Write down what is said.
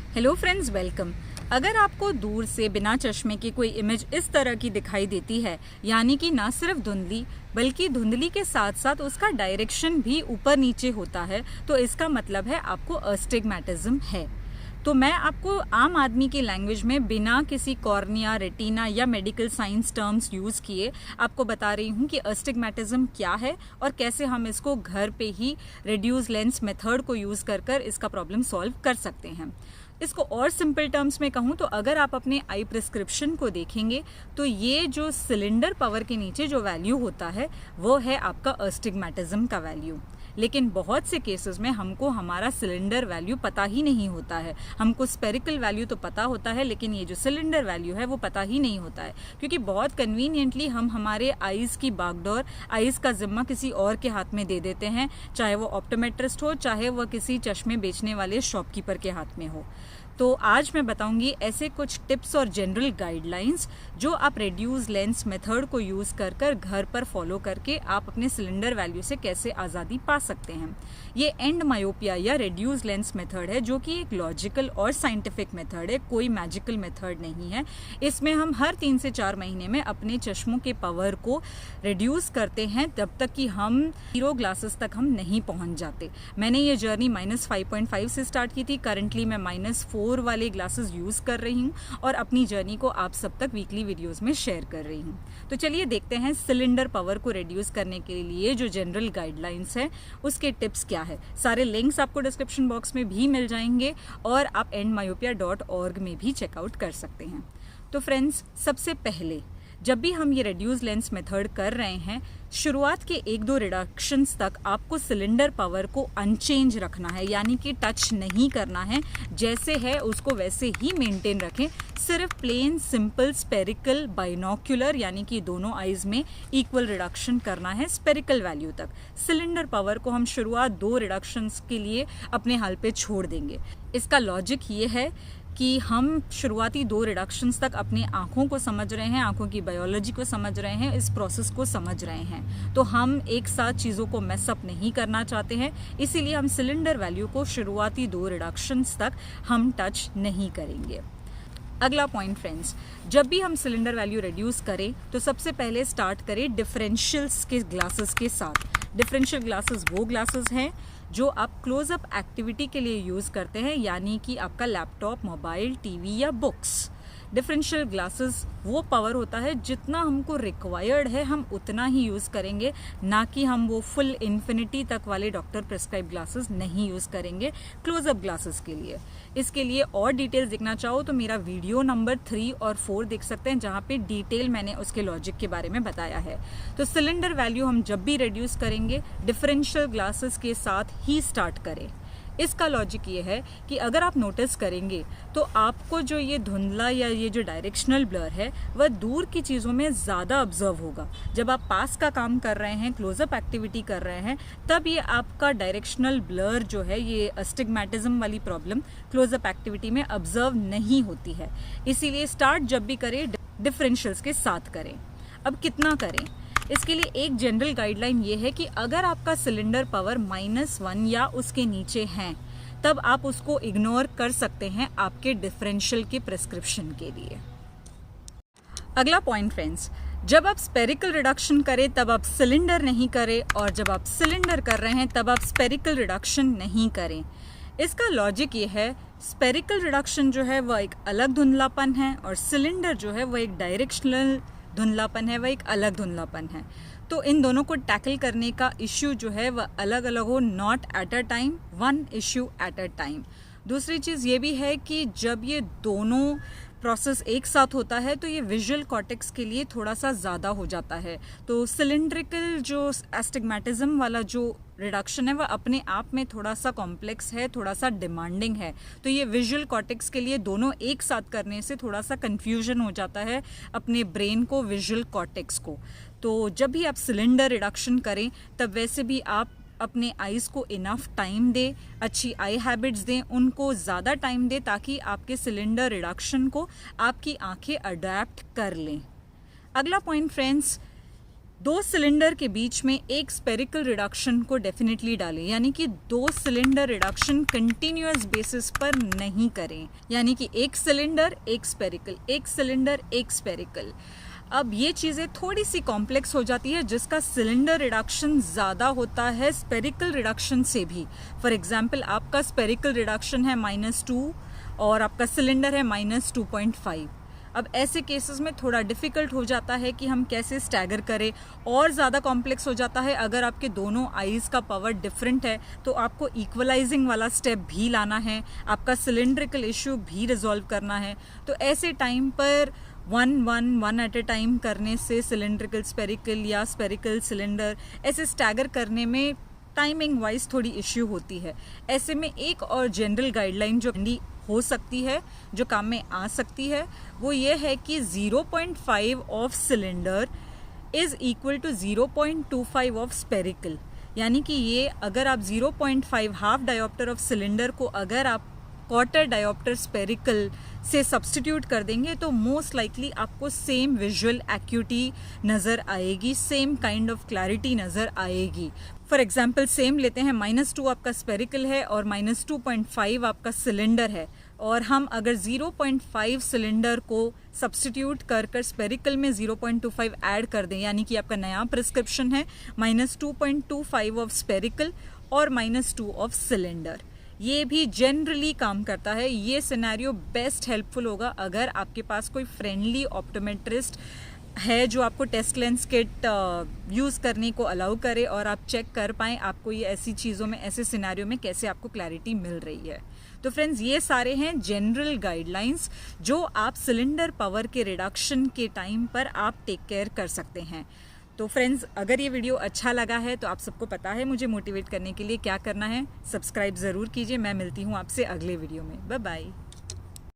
Hello friends, welcome. अगर आपको दूर से बिना चश्मे की कोई इमेज इस तरह की दिखाई देती है, यानी कि ना सिर्फ धुंधली बल्कि धुंधली के साथ साथ उसका डायरेक्शन भी ऊपर नीचे होता है, तो इसका मतलब है आपको अस्टिग्मैटिज्म है। तो मैं आपको आम आदमी की लैंग्वेज में बिना किसी कॉर्निया, रेटिना या मेडिकल साइंस टर्म्स यूज़ किए आपको बता रही हूँ कि अस्टिग्मैटिज्म क्या है और कैसे हम इसको घर पे ही रिड्यूस लेंस मेथड को यूज़ कर इसका प्रॉब्लम सॉल्व कर सकते हैं। इसको और सिंपल टर्म्स में कहूँ तो अगर आप अपने आई प्रिस्क्रिप्शन को देखेंगे तो ये जो सिलेंडर पावर के नीचे जो वैल्यू होता है वो है आपका अस्टिग्मैटिज्म का वैल्यू। लेकिन बहुत से केसेस में हमको हमारा सिलेंडर वैल्यू पता ही नहीं होता है। हमको स्पेरिकल वैल्यू तो पता होता है, लेकिन ये जो सिलेंडर वैल्यू है वो पता ही नहीं होता है, क्योंकि बहुत कन्वीनियंटली हम हमारे आइज़ की बागडोर, आइज़ का जिम्मा किसी और के हाथ में दे देते हैं, चाहे वो ऑप्टोमेट्रिस्ट हो, चाहे वह किसी चश्मे बेचने वाले शॉपकीपर के हाथ में हो। तो आज मैं बताऊंगी ऐसे कुछ टिप्स और जनरल गाइडलाइंस जो आप रेड्यूस लेंस मेथड को यूज़ कर घर पर फॉलो करके आप अपने सिलेंडर वैल्यू से कैसे आज़ादी पा सकते हैं। ये एंड मायोपिया या रेड्यूस लेंस मेथड है, जो कि एक लॉजिकल और साइंटिफिक मेथड है, कोई मैजिकल मेथड नहीं है। इसमें हम हर 3 से 4 महीने में अपने चश्मों के पावर को रिड्यूस करते हैं तब तक कि हम 0 ग्लासेस तक हम नहीं पहुंच जाते। मैंने ये जर्नी -5.5 से स्टार्ट की थी। करंटली मैं -4 वाले ग्लासेस यूज कर रही हूँ और अपनी जर्नी को आप सब तक वीकली वीडियोस में शेयर कर रही हूँ। तो चलिए देखते हैं सिलेंडर पावर को रिड्यूस करने के लिए जो जनरल गाइडलाइंस है उसके टिप्स क्या है। सारे लिंक्स आपको डिस्क्रिप्शन बॉक्स में भी मिल जाएंगे और आप endmyopia.org में भी चेकआउट कर सकते हैं। तो फ्रेंड्स, सबसे पहले जब भी हम ये रिड्यूस लेंस मेथड कर रहे हैं, शुरुआत के 1-2 रिडक्शंस तक आपको सिलेंडर पावर को अनचेंज रखना है, यानी कि टच नहीं करना है। जैसे है उसको वैसे ही मेंटेन रखें। सिर्फ प्लेन सिंपल स्पेरिकल बाइनोक्यूलर यानी कि दोनों आइज में इक्वल रिडक्शन करना है स्पेरिकल वैल्यू तक। सिलेंडर पावर को हम शुरुआत 2 रिडक्शंस के लिए अपने हाल पे छोड़ देंगे। इसका लॉजिक ये है कि हम शुरुआती 2 रिडक्शंस तक अपनी आँखों को समझ रहे हैं, आँखों की बायोलॉजी को समझ रहे हैं, इस प्रोसेस को समझ रहे हैं। तो हम एक साथ चीज़ों को मैसअप नहीं करना चाहते हैं, इसीलिए हम सिलेंडर वैल्यू को शुरुआती 2 रिडक्शंस तक हम टच नहीं करेंगे। अगला पॉइंट फ्रेंड्स, जब भी हम सिलेंडर वैल्यू रिड्यूस करें तो सबसे पहले स्टार्ट करें डिफरेंशियल्स के ग्लासेस के साथ। डिफरेंशियल ग्लासेस वो ग्लासेस हैं जो आप क्लोजअप एक्टिविटी के लिए यूज़ करते हैं, यानी कि आपका लैपटॉप, मोबाइल, टीवी या बुक्स। डिफरेंशियल ग्लासेस वो पावर होता है जितना हमको रिक्वायर्ड है हम उतना ही यूज़ करेंगे, ना कि हम वो फुल इन्फिनिटी तक वाले डॉक्टर प्रिस्क्राइब ग्लासेस नहीं यूज़ करेंगे क्लोजअप ग्लासेस के लिए। इसके लिए और डिटेल्स देखना चाहो तो मेरा वीडियो नंबर 3 और 4 देख सकते हैं, जहाँ पे डिटेल मैंने उसके लॉजिक के बारे में बताया है। तो सिलेंडर वैल्यू हम जब भी रिड्यूस करेंगे डिफरेंशियल ग्लासेस के साथ ही स्टार्ट करें। इसका लॉजिक ये है कि अगर आप नोटिस करेंगे तो आपको जो ये धुंधला या ये जो डायरेक्शनल ब्लर है वह दूर की चीज़ों में ज़्यादा ऑब्जर्व होगा। जब आप पास का काम कर रहे हैं, क्लोजअप एक्टिविटी कर रहे हैं, तब ये आपका डायरेक्शनल ब्लर जो है, ये अस्टिग्मैटिज्म वाली प्रॉब्लम क्लोजअप एक्टिविटी में ऑब्जर्व नहीं होती है। इसीलिए स्टार्ट जब भी करें डिफरेंशियल्स के साथ करें। अब कितना करें, इसके लिए एक जनरल गाइडलाइन ये है कि अगर आपका सिलेंडर पावर -1 या उसके नीचे हैं तब आप उसको इग्नोर कर सकते हैं आपके डिफरेंशियल के प्रिस्क्रिप्शन के लिए। अगला पॉइंट फ्रेंड्स, जब आप स्पेरिकल रिडक्शन करें तब आप सिलेंडर नहीं करें, और जब आप सिलेंडर कर रहे हैं तब आप स्पेरिकल रिडक्शन नहीं करें। इसका लॉजिक ये है, स्पेरिकल रिडक्शन जो है वह एक अलग धुंधलापन है और सिलेंडर जो है वह एक डायरेक्शनल धुंधलापन है, वह एक अलग धुंधलापन है। तो इन दोनों को टैकल करने का इश्यू जो है वह अलग अलग हो, not at a time, one issue at a time. दूसरी चीज़ ये भी है कि जब ये दोनों प्रोसेस एक साथ होता है तो ये विजुअल कॉर्टेक्स के लिए थोड़ा सा ज़्यादा हो जाता है। तो सिलेंड्रिकल जो एस्टिग्मैटिज्म वाला जो रिडक्शन है वह अपने आप में थोड़ा सा कॉम्प्लेक्स है, थोड़ा सा डिमांडिंग है। तो ये विजुअल कॉर्टेक्स के लिए दोनों एक साथ करने से थोड़ा सा कन्फ्यूजन हो जाता है अपने ब्रेन को, विजुअल कॉर्टेक्स को। तो जब भी आप सिलेंडर रिडक्शन करें तब वैसे भी आप अपने आइज़ को इनफ टाइम दें, अच्छी आई हैबिट्स दें, उनको ज़्यादा टाइम दें ताकि आपके सिलेंडर रिडक्शन को आपकी आंखें अडेप्ट कर लें। अगला पॉइंट फ्रेंड्स, दो सिलेंडर के बीच में एक स्पेरिकल रिडक्शन को डेफिनेटली डालें, यानी कि दो सिलेंडर रिडक्शन कंटिन्यूअस बेसिस पर नहीं करें, यानी कि एक सिलेंडर एक स्पेरिकल, एक सिलेंडर एक स्पेरिकल। अब ये चीज़ें थोड़ी सी कॉम्प्लेक्स हो जाती है जिसका सिलेंडर रिडक्शन ज़्यादा होता है स्पेरिकल रिडक्शन से भी। फॉर एग्जाम्पल आपका स्पेरिकल रिडक्शन है -2 और आपका सिलेंडर है -2.5। अब ऐसे केसेस में थोड़ा डिफ़िकल्ट हो जाता है कि हम कैसे स्टैगर करें, और ज़्यादा कॉम्प्लेक्स हो जाता है अगर आपके दोनों आईज़ का पावर डिफरेंट है तो आपको इक्वलाइजिंग वाला स्टेप भी लाना है, आपका सिलेंड्रिकल इशू भी रिजॉल्व करना है। तो ऐसे टाइम पर वन एट ए टाइम करने से सिलेंड्रिकल स्पेरिकल या स्पेरिकल सिलेंडर ऐसे स्टैगर करने में टाइमिंग वाइज थोड़ी इश्यू होती है। ऐसे में एक और जनरल गाइडलाइन जो हो सकती है, जो काम में आ सकती है, वो ये है कि 0.5 of cylinder is equal to 0.25 of spherical. यानी कि ये अगर आप 0.5 हाफ डायोप्टर ऑफ सिलेंडर को अगर आप क्वार्टर डायोप्टर स्पेरिकल से सब्स्टिट्यूट कर देंगे तो मोस्ट लाइकली आपको सेम विजुअल एक्यूटी नज़र आएगी, सेम काइंड ऑफ क्लैरिटी नज़र आएगी। फॉर एग्जाम्पल सेम लेते हैं, -2 आपका स्पेरिकल है और -2.5 आपका सिलेंडर है, और हम अगर 0.5 सिलेंडर को सब्स्टिट्यूट कर स्पेरिकल में 0.25 ऐड कर दें, यानी कि आपका नया प्रिस्क्रिप्शन है -2.25 ऑफ स्पेरिकल और -2 ऑफ सिलेंडर। ये भी जनरली काम करता है। ये सिनेरियो बेस्ट हेल्पफुल होगा अगर आपके पास कोई फ्रेंडली ऑप्टोमेट्रिस्ट है जो आपको टेस्ट लेंस किट यूज़ करने को अलाउ करे और आप चेक कर पाएँ आपको ये ऐसी चीज़ों में, ऐसे सिनेरियो में कैसे आपको क्लैरिटी मिल रही है। तो फ्रेंड्स, ये सारे हैं जनरल गाइडलाइंस जो आप सिलेंडर पावर के रिडक्शन के टाइम पर आप टेक केयर कर सकते हैं। तो फ्रेंड्स, अगर ये वीडियो अच्छा लगा है तो आप सबको पता है मुझे मोटिवेट करने के लिए क्या करना है, सब्सक्राइब ज़रूर कीजिए। मैं मिलती हूँ आपसे अगले वीडियो में। Bye bye.